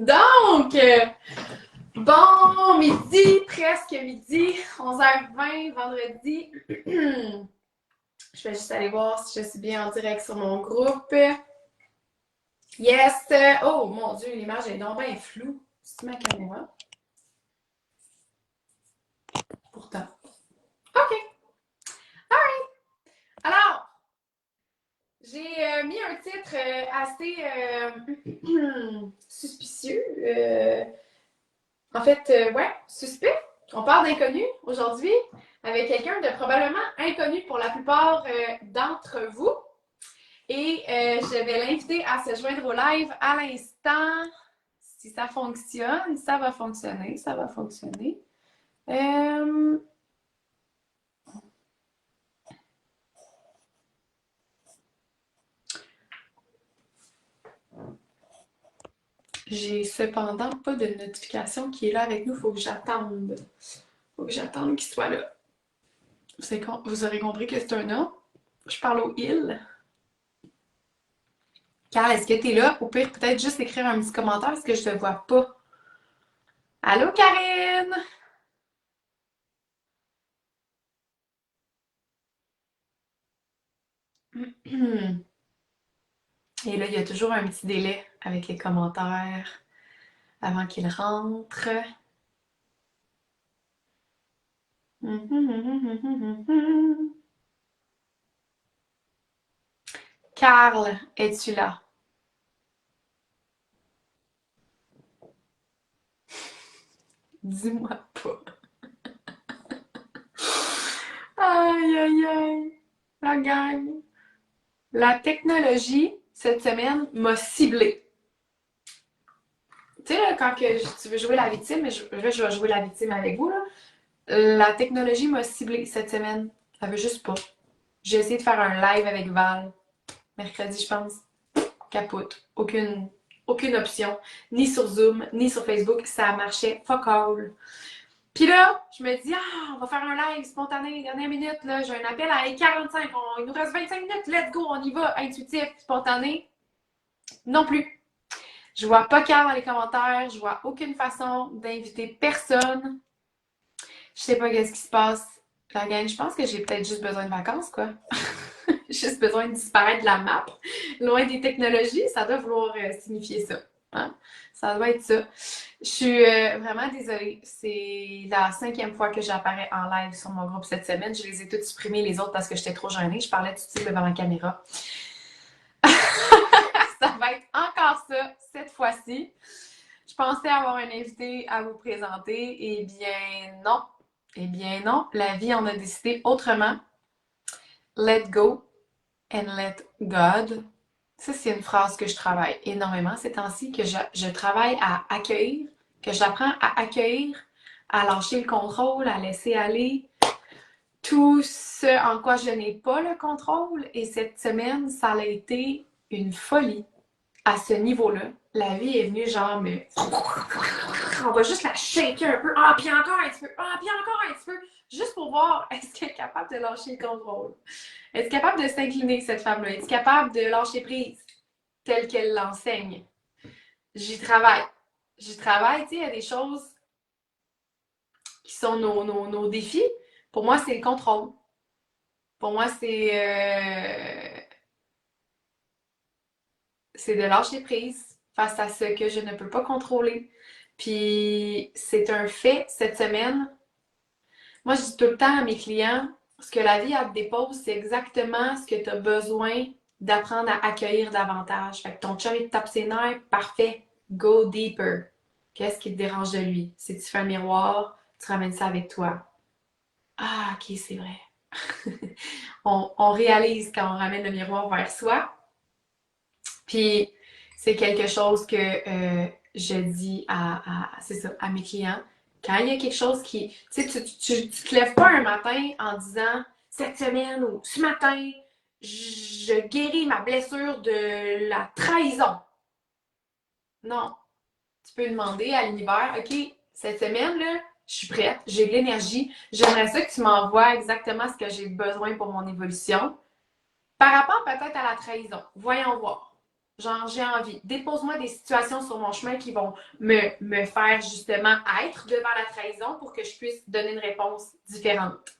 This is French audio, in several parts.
Donc, bon midi, presque midi, 11h20, vendredi. Je vais juste aller voir si je suis bien en direct sur mon groupe. Yes! Oh mon Dieu, l'image est donc bien floue. C'est ma caméra. Pourtant. OK. Alright. Alors, j'ai mis un titre assez suspicieux. Ouais, suspect. On parle d'inconnu aujourd'hui avec quelqu'un de probablement inconnu pour la plupart d'entre vous. Et je vais l'inviter à se joindre au live à l'instant. Si ça fonctionne, ça va fonctionner, ça va fonctionner. J'ai cependant pas de notification qui est là avec nous. Faut que j'attende. Faut que j'attende qu'il soit là. Vous aurez compris que c'est un nom. Je parle au il. Carl, est-ce que t'es là? Au pire, peut-être juste écrire un petit commentaire parce que je te vois pas. Allô, Karine? Et là, il y a toujours un petit délai avec les commentaires avant qu'ils rentrent. Carl, es-tu là? Dis-moi pas. Aïe, aïe, aïe. La gang. La technologie, cette semaine, m'a ciblée. Tu sais, là, quand tu veux jouer la victime, je vais jouer la victime avec vous, là. La technologie m'a ciblée cette semaine. Ça veut juste pas. J'ai essayé de faire un live avec Val. Mercredi, je pense. Capote. Aucune option. Ni sur Zoom, ni sur Facebook. Ça marchait fuck all. Puis là, je me dis, on va faire un live spontané, dernière minute, là, j'ai un appel à 45, il nous reste 25 minutes, let's go, on y va, intuitif, spontané. Non plus. Je vois pas Carl dans les commentaires, je vois aucune façon d'inviter personne. Je sais pas qu'est-ce qui se passe. La gang, je pense que j'ai peut-être juste besoin de vacances, quoi. Juste besoin de disparaître de la map. Loin des technologies, ça doit vouloir signifier ça. Hein? Ça doit être ça. Je suis vraiment désolée. C'est la 5e fois que j'apparais en live sur mon groupe cette semaine. Je les ai toutes supprimées, les autres, parce que j'étais trop gênée. Je parlais tout de suite devant la caméra. Ça va être encore ça, cette fois-ci. Je pensais avoir un invité à vous présenter. Eh bien, non. Eh bien, non. La vie en a décidé autrement. Let go and let God. Ça, c'est une phrase que je travaille énormément ces temps-ci, que je travaille à accueillir, que j'apprends à accueillir, à lâcher le contrôle, à laisser aller tout ce en quoi je n'ai pas le contrôle. Et cette semaine, ça a été une folie à ce niveau-là. La vie est venue genre me... On va juste la shaker un peu. Ah, puis encore un petit peu. Ah, puis encore un petit peu. Juste pour voir, est-ce qu'elle est capable de lâcher le contrôle? Est-ce capable de s'incliner, cette femme-là? Est-ce capable de lâcher prise telle qu'elle l'enseigne? J'y travaille. J'y travaille, tu sais, il y a des choses qui sont nos défis. Pour moi, c'est le contrôle. Pour moi, c'est de lâcher prise face à ce que je ne peux pas contrôler. Puis, c'est un fait, cette semaine. Moi, je dis tout le temps à mes clients, ce que la vie, elle te dépose, c'est exactement ce que tu as besoin d'apprendre à accueillir davantage. Fait que ton chum, il te tape ses nerfs, parfait, go deeper. Qu'est-ce qui te dérange de lui? Si tu fais un miroir, tu ramènes ça avec toi. Ah, ok, c'est vrai. On réalise quand on ramène le miroir vers soi. Puis, c'est quelque chose que je dis c'est ça, à mes clients. Quand il y a quelque chose qui... Tu sais, tu te lèves pas un matin en disant cette semaine ou ce matin, je guéris ma blessure de la trahison. Non. Tu peux demander à l'univers, OK, cette semaine, là, je suis prête, j'ai de l'énergie, j'aimerais ça que tu m'envoies exactement ce que j'ai besoin pour mon évolution. Par rapport peut-être à la trahison. Voyons voir. Genre, j'ai envie. Dépose-moi des situations sur mon chemin qui vont me faire justement être devant la trahison pour que je puisse donner une réponse différente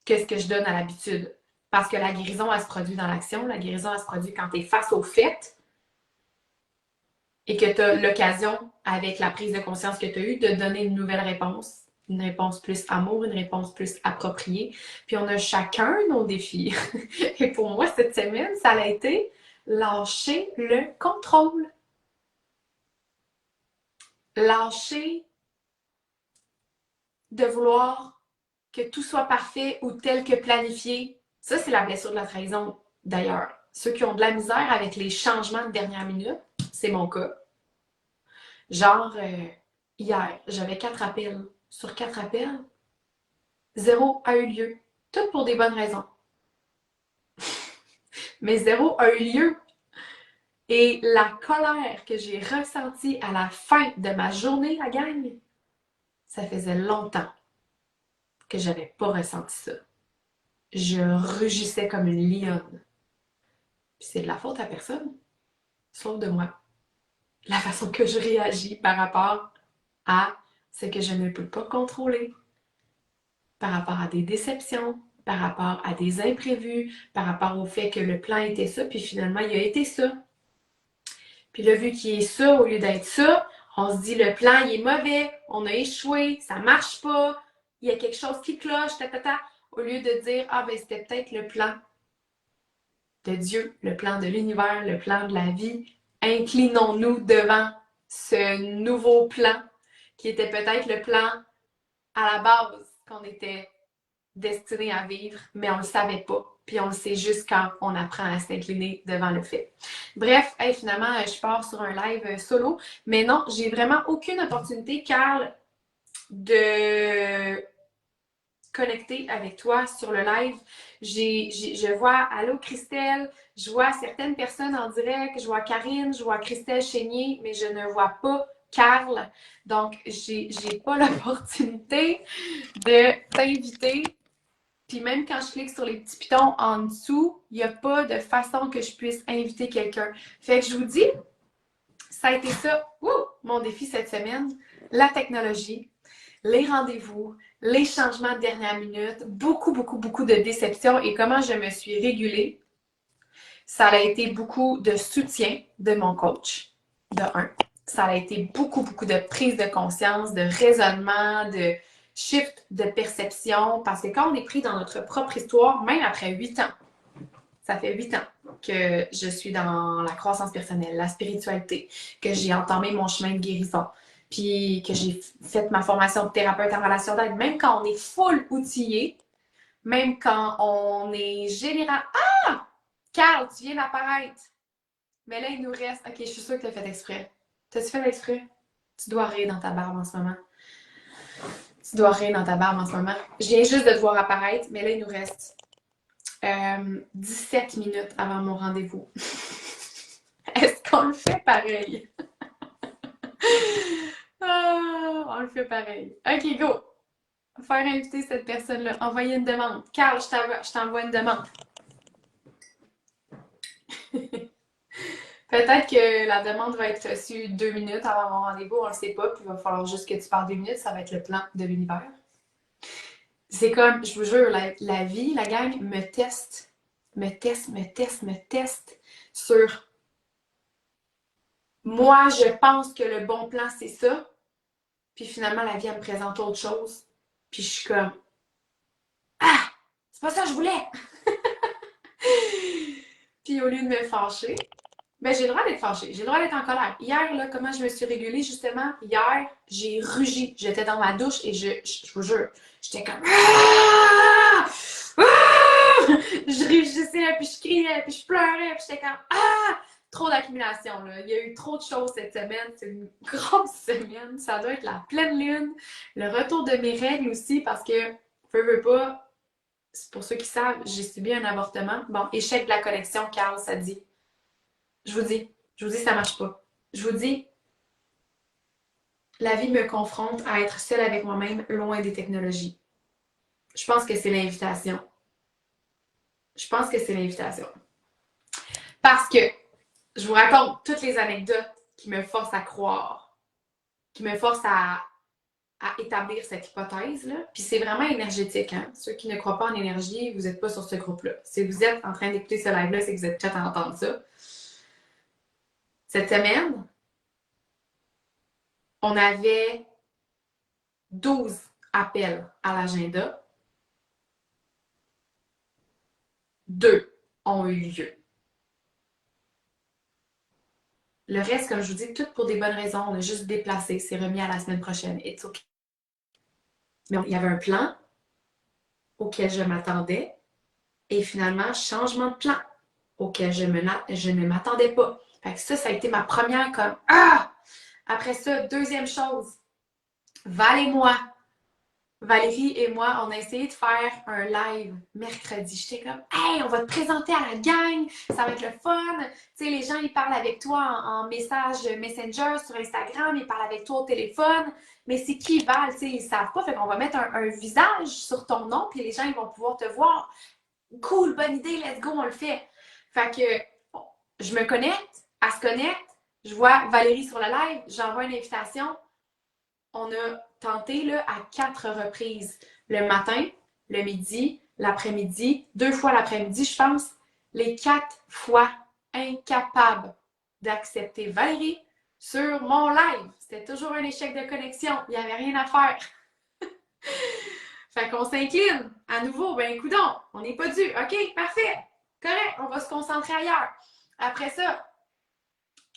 que ce que je donne à l'habitude. Parce que la guérison, elle se produit dans l'action. La guérison, elle se produit quand tu es face au fait et que tu as l'occasion, avec la prise de conscience que tu as eue, de donner une nouvelle réponse. Une réponse plus amour, une réponse plus appropriée. Puis on a chacun nos défis. Et pour moi, cette semaine, ça a été lâcher le contrôle. Lâcher de vouloir que tout soit parfait ou tel que planifié. Ça, c'est la blessure de la trahison, d'ailleurs. Ceux qui ont de la misère avec les changements de dernière minute, c'est mon cas. Genre, hier, j'avais 4 appels. Sur 4 appels, 0 a eu lieu. Tout pour des bonnes raisons. Mais 0 a eu lieu. Et la colère que j'ai ressentie à la fin de ma journée, la gang, ça faisait longtemps que j'avais pas ressenti ça. Je rugissais comme une lionne. Puis c'est de la faute à personne, sauf de moi. La façon que je réagis par rapport à ce que je ne peux pas contrôler, par rapport à des déceptions, par rapport à des imprévus, par rapport au fait que le plan était ça, puis finalement, il a été ça. Puis là, vu qu'il est ça, au lieu d'être ça, on se dit le plan, il est mauvais, on a échoué, ça marche pas, il y a quelque chose qui cloche, au lieu de dire, ah ben c'était peut-être le plan de Dieu, le plan de l'univers, le plan de la vie. Inclinons-nous devant ce nouveau plan qui était peut-être le plan à la base qu'on était destiné à vivre, mais on ne le savait pas. Puis on le sait juste quand on apprend à s'incliner devant le fait. Bref, hey, finalement, je pars sur un live solo. Mais non, j'ai vraiment aucune opportunité, Carl, de connecter avec toi sur le live. Je vois Allô Christelle, je vois certaines personnes en direct, je vois Karine, je vois Christelle Chénier, mais je ne vois pas Carl. Donc, j'ai pas l'opportunité de t'inviter. Puis même quand je clique sur les petits pitons en dessous, il n'y a pas de façon que je puisse inviter quelqu'un. Fait que je vous dis, ça a été ça, mon défi cette semaine, la technologie, les rendez-vous, les changements de dernière minute, beaucoup, beaucoup, beaucoup de déceptions et comment je me suis régulée. Ça a été beaucoup de soutien de mon coach, de un. Ça a été beaucoup, beaucoup de prise de conscience, de raisonnement, de shift de perception, parce que quand on est pris dans notre propre histoire, même après 8 ans, ça fait 8 ans que je suis dans la croissance personnelle, la spiritualité, que j'ai entamé mon chemin de guérison, puis que j'ai fait ma formation de thérapeute en relation d'aide, même quand on est full outillé, même quand on est général. Ah! Carl, tu viens d'apparaître. Mais là, il nous reste. Ok, je suis sûre que tu as fait exprès. T'as-tu fait exprès? Tu dois rire dans ta barbe en ce moment. Tu dois rire dans ta barbe en ce moment. Je viens juste de te voir apparaître, mais là, il nous reste 17 minutes avant mon rendez-vous. Est-ce qu'on le fait pareil? Ah, on le fait pareil. Ok, go! Faire inviter cette personne-là. Envoyer une demande. Carl, je t'envoie une demande. Peut-être que la demande va être reçue 2 minutes avant mon rendez-vous, on le sait pas, puis il va falloir juste que tu parles 2 minutes, ça va être le plan de l'univers. C'est comme, je vous jure, la vie, la gang, me teste, me teste, me teste, me teste sur moi, je pense que le bon plan, c'est ça, puis finalement, la vie, elle me présente autre chose, puis je suis comme, ah, c'est pas ça que je voulais! Puis au lieu de me fâcher, ben, j'ai le droit d'être fâchée, j'ai le droit d'être en colère. Hier, là, comment je me suis régulée, justement, hier, j'ai rugi. J'étais dans ma douche et je vous jure, j'étais comme ah! Ah! Je rugissais, puis je criais, puis je pleurais, puis j'étais comme ah! Trop d'accumulation, là. Il y a eu trop de choses cette semaine. C'est une grosse semaine. Ça doit être la pleine lune. Le retour de mes règles aussi, parce que, veux pas, c'est pour ceux qui savent, j'ai subi un avortement. Bon, échec de la connexion, Carl, ça dit. Je vous dis, ça marche pas. Je vous dis, la vie me confronte à être seule avec moi-même, loin des technologies. Je pense que c'est l'invitation. Je pense que c'est l'invitation. Parce que je vous raconte toutes les anecdotes qui me forcent à croire, qui me forcent à établir cette hypothèse-là. Puis c'est vraiment énergétique, hein? Ceux qui ne croient pas en énergie, vous n'êtes pas sur ce groupe-là. Si vous êtes en train d'écouter ce live-là, c'est que vous êtes prêts à entendre ça. Cette semaine, on avait 12 appels à l'agenda. 2 ont eu lieu. Le reste, comme je vous dis, tout pour des bonnes raisons. On a juste déplacé. C'est remis à la semaine prochaine. It's okay. Mais il y avait un plan auquel je m'attendais. Et finalement, changement de plan auquel je ne m'attendais pas. Fait que ça a été ma première comme « Ah! » Après ça, deuxième chose, Valérie et moi, on a essayé de faire un live mercredi. J'étais comme « Hey, on va te présenter à la gang, ça va être le fun. » Tu sais, les gens, ils parlent avec toi en message Messenger sur Instagram, ils parlent avec toi au téléphone. Mais c'est qui Val? Tu sais, ils savent pas. Fait qu'on va mettre un visage sur ton nom, puis les gens, ils vont pouvoir te voir. Cool, bonne idée, let's go, on le fait. Fait que je me connecte, elle se connecte, je vois Valérie sur le live, j'envoie une invitation. On a tenté là, à 4 reprises. Le matin, le midi, l'après-midi, 2 fois l'après-midi, je pense. Les 4 fois incapable d'accepter Valérie sur mon live. C'était toujours un échec de connexion. Il n'y avait rien à faire. Fait qu'on s'incline. À nouveau, ben coudonc, on n'est pas dû. OK, parfait. Correct, on va se concentrer ailleurs. Après ça,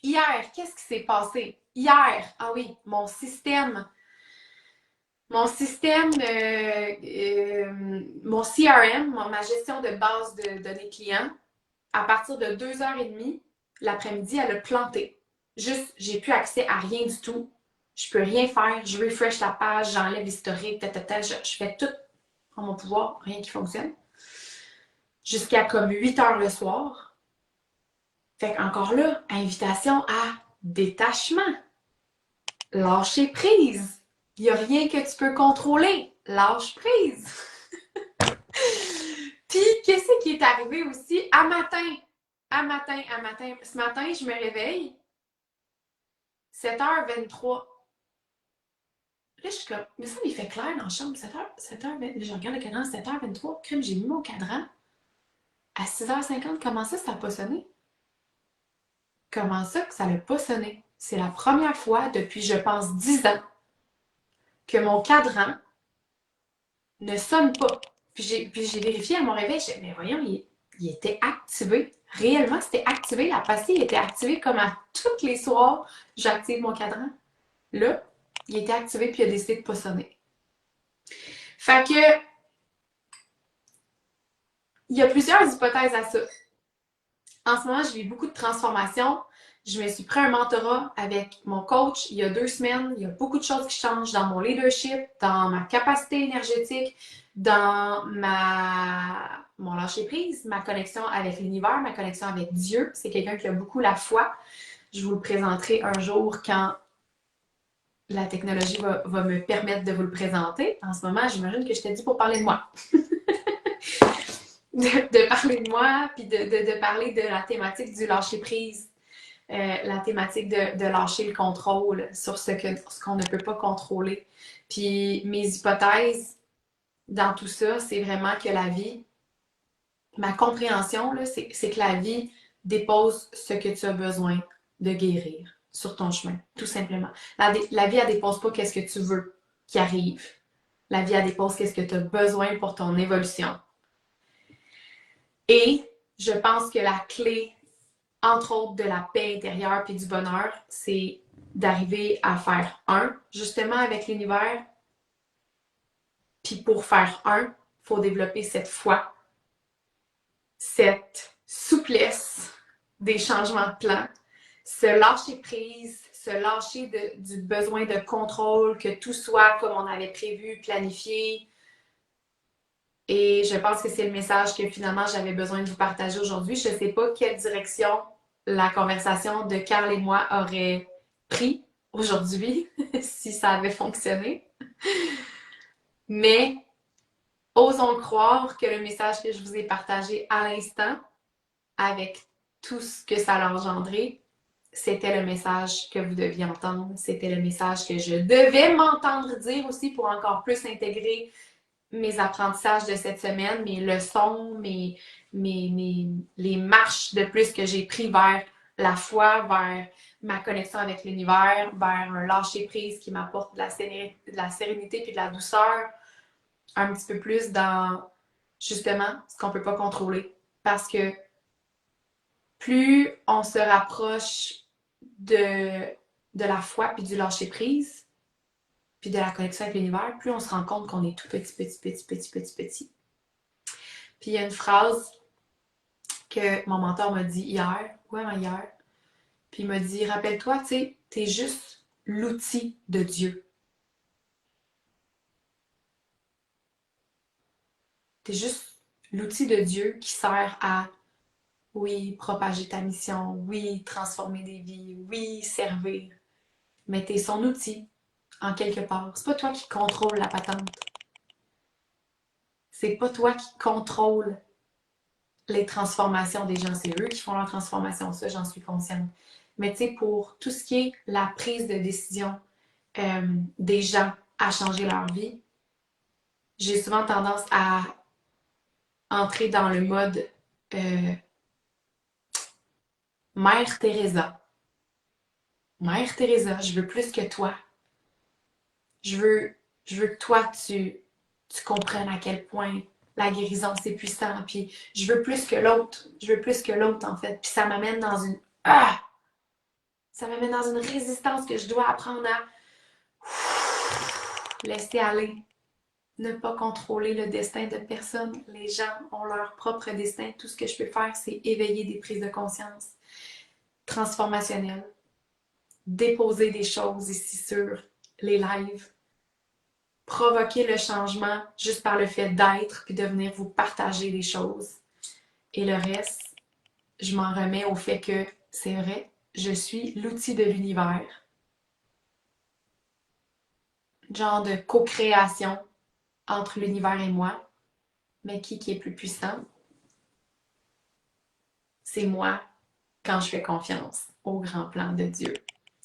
hier, qu'est-ce qui s'est passé? Hier, ah oui, mon système, mon CRM, ma gestion de base de données clients, à partir de 2h30, l'après-midi, elle a planté. Juste, j'ai plus accès à rien du tout. Je peux rien faire. Je refresh la page, j'enlève l'historique, je fais tout en mon pouvoir, rien qui fonctionne. Jusqu'à comme 8h le soir. Fait qu'encore là, invitation à détachement. Lâcher prise. Il n'y a rien que tu peux contrôler. Lâche prise. Puis, qu'est-ce qui est arrivé aussi? À matin. Ce matin, je me réveille. 7h23. Là, je suis comme, mais ça, il fait clair dans la chambre. 7h20. Je regarde le cadran, 7h23. Crime, j'ai mis mon cadran. À 6h50, comment ça n'a pas sonné? Comment ça que ça n'a pas sonné? C'est la première fois depuis, je pense, 10 ans que mon cadran ne sonne pas. Puis j'ai vérifié à mon réveil, j'ai dit, mais voyons, il était activé. Réellement, c'était activé. La pastille était activée comme à tous les soirs, j'active mon cadran. Là, il était activé puis il a décidé de ne pas sonner. Fait que, il y a plusieurs hypothèses à ça. En ce moment, je vis beaucoup de transformations. Je me suis pris un mentorat avec mon coach il y a 2 semaines. Il y a beaucoup de choses qui changent dans mon leadership, dans ma capacité énergétique, dans mon lâcher-prise, ma connexion avec l'univers, ma connexion avec Dieu. C'est quelqu'un qui a beaucoup la foi. Je vous le présenterai un jour quand la technologie va me permettre de vous le présenter. En ce moment, j'imagine que je t'ai dit pour parler de moi. de parler de moi, puis de parler de la thématique du lâcher-prise. La thématique de lâcher le contrôle sur ce qu'on ne peut pas contrôler. Puis mes hypothèses dans tout ça, c'est vraiment que la vie, ma compréhension, c'est que la vie dépose ce que tu as besoin de guérir sur ton chemin, tout simplement. La vie, elle dépose pas qu'est-ce que tu veux qui arrive. La vie, elle dépose qu'est-ce que tu as besoin pour ton évolution. Et je pense que la clé entre autres de la paix intérieure puis du bonheur, c'est d'arriver à faire un, justement avec l'univers. Puis pour faire un, il faut développer cette foi, cette souplesse des changements de plan, se lâcher prise, se lâcher du besoin de contrôle, que tout soit comme on avait prévu, planifié. Et je pense que c'est le message que finalement j'avais besoin de vous partager aujourd'hui. Je ne sais pas quelle direction la conversation de Carl et moi aurait pris aujourd'hui, si ça avait fonctionné. Mais osons croire que le message que je vous ai partagé à l'instant, avec tout ce que ça a engendré, c'était le message que vous deviez entendre. C'était le message que je devais m'entendre dire aussi pour encore plus intégrer mes apprentissages de cette semaine, mes leçons, les marches de plus que j'ai pris vers la foi, vers ma connexion avec l'univers, vers un lâcher-prise qui m'apporte de la sérénité puis de la douceur, un petit peu plus dans, justement, ce qu'on peut pas contrôler. Parce que plus on se rapproche de la foi puis du lâcher-prise, puis de la connexion avec l'univers, plus on se rend compte qu'on est tout petit. Puis il y a une phrase que mon mentor m'a dit hier, puis il m'a dit, rappelle-toi, tu sais, t'es juste l'outil de Dieu. T'es juste l'outil de Dieu qui sert à, oui, propager ta mission, oui, transformer des vies, oui, servir. Mais t'es son outil, en quelque part. C'est pas toi qui contrôle la patente. C'est pas toi qui contrôle les transformations des gens. C'est eux qui font leur transformation, ça, j'en suis consciente. Mais tu sais, pour tout ce qui est la prise de décision des gens à changer leur vie, j'ai souvent tendance à entrer dans le mode Mère Teresa. Mère Teresa, je veux plus que toi. Je veux, je veux que toi, tu comprennes à quel point la guérison, c'est puissant. Puis je veux plus que l'autre. Je veux plus que l'autre, en fait. Puis ça m'amène dans une... Ah! Ça m'amène dans une résistance que je dois apprendre à laisser aller. Ne pas contrôler le destin de personne. Les gens ont leur propre destin. Tout ce que je peux faire, c'est éveiller des prises de conscience transformationnelles. Déposer des choses ici sur les lives. Provoquer le changement juste par le fait d'être puis de venir vous partager des choses. Et le reste, je m'en remets au fait que c'est vrai, je suis l'outil de l'univers. Genre de co-création entre l'univers et moi. Mais qui est plus puissant? C'est moi quand je fais confiance au grand plan de Dieu,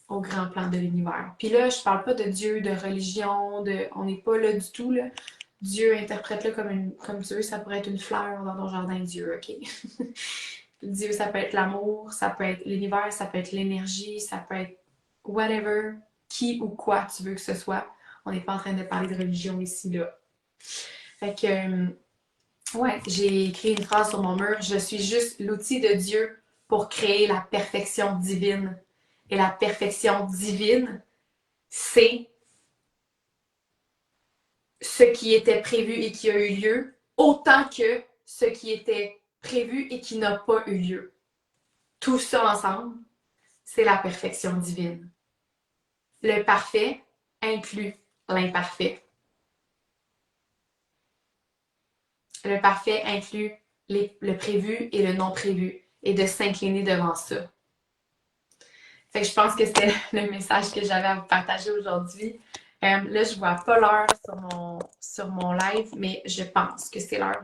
au grand plan de l'univers. Puis là, je parle pas de Dieu, de religion, on n'est pas là du tout, là. Dieu, interprète-le comme Dieu, ça pourrait être une fleur dans ton jardin, Dieu, ok? Dieu, ça peut être l'amour, ça peut être l'univers, ça peut être l'énergie, ça peut être whatever, qui ou quoi tu veux que ce soit. On n'est pas en train de parler de religion ici, là. Fait que, ouais, j'ai écrit une phrase sur mon mur. Je suis juste l'outil de Dieu pour créer la perfection divine. Et la perfection divine, c'est ce qui était prévu et qui a eu lieu, autant que ce qui était prévu et qui n'a pas eu lieu. Tout ça ensemble, c'est la perfection divine. Le parfait inclut l'imparfait. Le parfait inclut le prévu et le non prévu, et de s'incliner devant ça. Fait que je pense que c'était le message que j'avais à vous partager aujourd'hui. Là, je vois pas l'heure sur mon live, mais je pense que c'est l'heure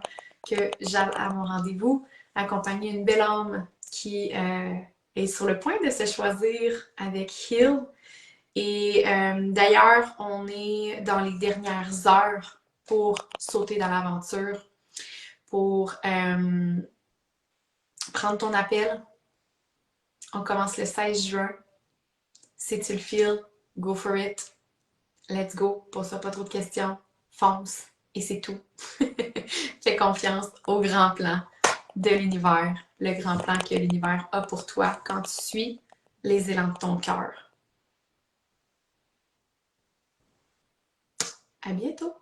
que j'aille à mon rendez-vous, accompagner une belle âme qui est sur le point de se choisir avec Heal. Et d'ailleurs, on est dans les dernières heures pour sauter dans l'aventure, pour prendre ton appel. On commence le 16 juin. Si tu le feel, go for it. Let's go. Pose-toi pas trop de questions. Fonce. Et c'est tout. Fais confiance au grand plan de l'univers. Le grand plan que l'univers a pour toi quand tu suis les élans de ton cœur. À bientôt!